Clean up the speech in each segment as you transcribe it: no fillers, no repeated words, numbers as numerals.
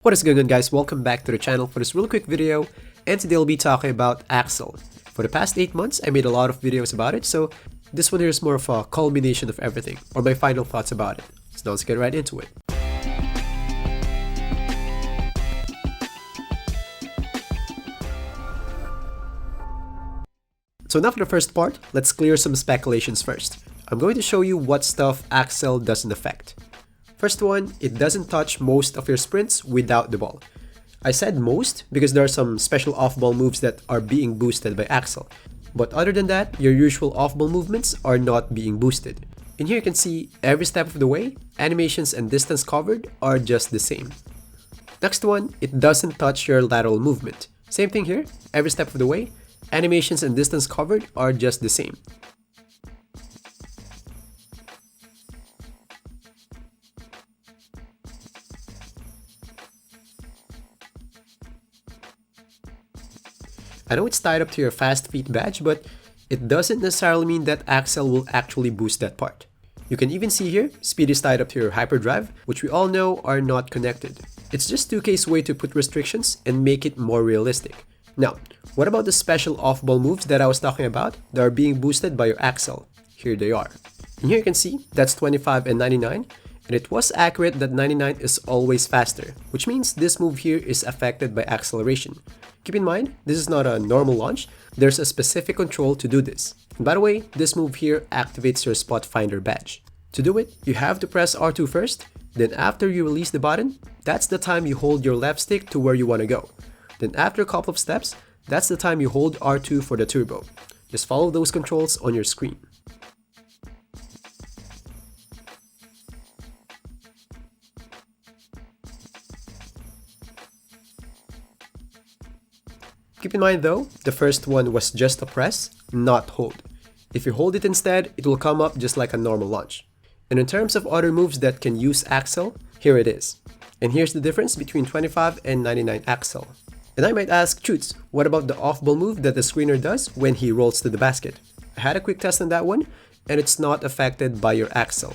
What is going on, guys? Welcome back to the channel for this really quick video, and today I'll be talking about Axel. For the past 8 months, I made a lot of videos about it, so this one here is more of a culmination of everything, or my final thoughts about it. So now let's get right into it. So now for the first part, let's clear some speculations first. I'm going to show you what stuff Axel doesn't affect. First one, it doesn't touch most of your sprints without the ball. I said most because there are some special off-ball moves that are being boosted by Axel. But other than that, your usual off-ball movements are not being boosted. In here you can see every step of the way, animations and distance covered are just the same. Next one, it doesn't touch your lateral movement. Same thing here, every step of the way, animations and distance covered are just the same. I know it's tied up to your fast feet badge, but it doesn't necessarily mean that Axel will actually boost that part. You can even see here, speed is tied up to your hyperdrive, which we all know are not connected. It's just 2K's way to put restrictions and make it more realistic. Now, what about the special off-ball moves that I was talking about that are being boosted by your Axel? Here they are. And here you can see, that's 25 and 99, and it was accurate that 99 is always faster, which means this move here is affected by acceleration. Keep in mind, this is not a normal launch, there's a specific control to do this. And by the way, this move here activates your spot finder badge. To do it, you have to press R2 first, then after you release the button, that's the time you hold your left stick to where you want to go. Then after a couple of steps, that's the time you hold R2 for the turbo. Just follow those controls on your screen. Keep in mind though, the first one was just a press, not hold. If you hold it instead, it will come up just like a normal launch. And in terms of other moves that can use Axel, here it is. And here's the difference between 25 and 99 Axel. And I might ask, Choots, what about the off-ball move that the screener does when he rolls to the basket? I had a quick test on that one, and it's not affected by your Axel.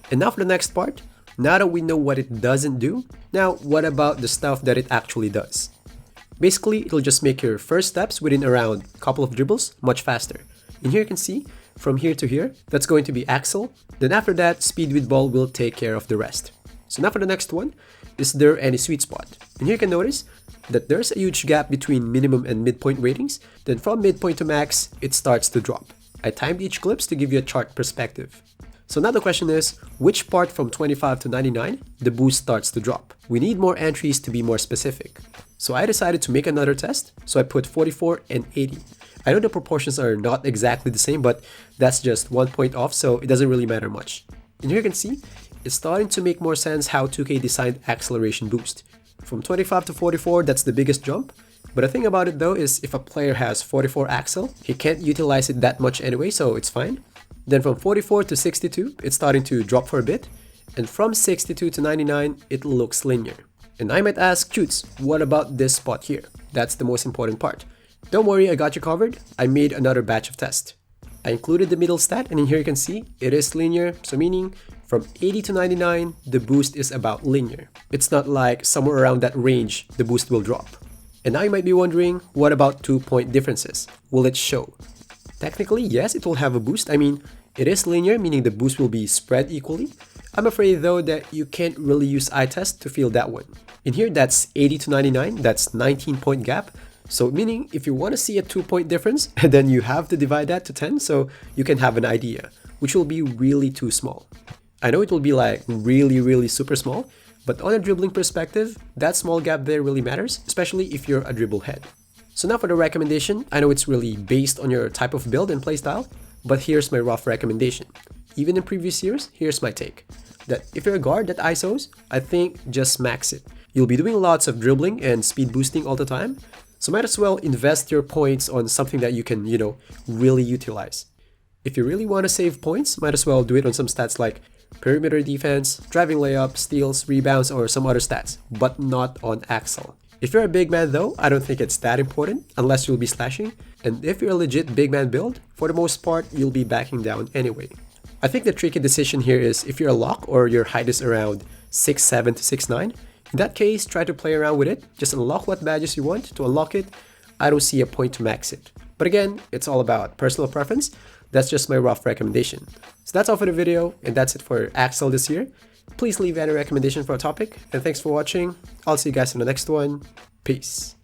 And now for the next part. Now that we know what it doesn't do, now what about the stuff that it actually does? Basically, it'll just make your first steps within around a couple of dribbles much faster. And here you can see, from here to here, that's going to be Axel. Then after that, speed with ball will take care of the rest. So now for the next one, is there any sweet spot? And here you can notice that there's a huge gap between minimum and midpoint ratings. Then from midpoint to max, it starts to drop. I timed each clips to give you a chart perspective. So now the question is, which part from 25 to 99, the boost starts to drop? We need more entries to be more specific. So I decided to make another test, so I put 44 and 80. I know the proportions are not exactly the same, but that's just 1 point off, so it doesn't really matter much. And here you can see, it's starting to make more sense how 2K designed acceleration boost. From 25 to 44, that's the biggest jump. But the thing about it though is if a player has 44 Axel, he can't utilize it that much anyway, so it's fine. Then from 44 to 62, it's starting to drop for a bit. And from 62 to 99, it looks linear. And I might ask, Choots, what about this spot here? That's the most important part. Don't worry, I got you covered. I made another batch of tests. I included the middle stat, and in here you can see, it is linear. So meaning, from 80 to 99, the boost is about linear. It's not like somewhere around that range, the boost will drop. And now you might be wondering, what about 2-point differences? Will it show? Technically, yes, it will have a boost. I mean, it is linear, meaning the boost will be spread equally. I'm afraid though that you can't really use eye test to feel that one. In here, that's 80 to 99, that's 19-point gap. So meaning, if you want to see a 2-point difference, then you have to divide that to 10 so you can have an idea, which will be really too small. I know it will be like really super small, but on a dribbling perspective, that small gap there really matters, especially if you're a dribble head. So now for the recommendation, I know it's really based on your type of build and playstyle, but here's my rough recommendation. Even in previous years, here's my take. That if you're a guard that ISOs, I think just max it. You'll be doing lots of dribbling and speed boosting all the time, so might as well invest your points on something that you can, really utilize. If you really want to save points, might as well do it on some stats like perimeter defense, driving layup, steals, rebounds, or some other stats, but not on Axel. If you're a big man though, I don't think it's that important unless you'll be slashing. And if you're a legit big man build, for the most part, you'll be backing down anyway. I think the tricky decision here is if you're a lock or your height is around 6'7 to 6'9, in that case, try to play around with it. Just unlock what badges you want. To unlock it, I don't see a point to max it. But again, it's all about personal preference. That's just my rough recommendation. So that's all for the video, and that's it for Axel this year. Please leave any recommendation for a topic, and thanks for watching. I'll see you guys in the next one. Peace.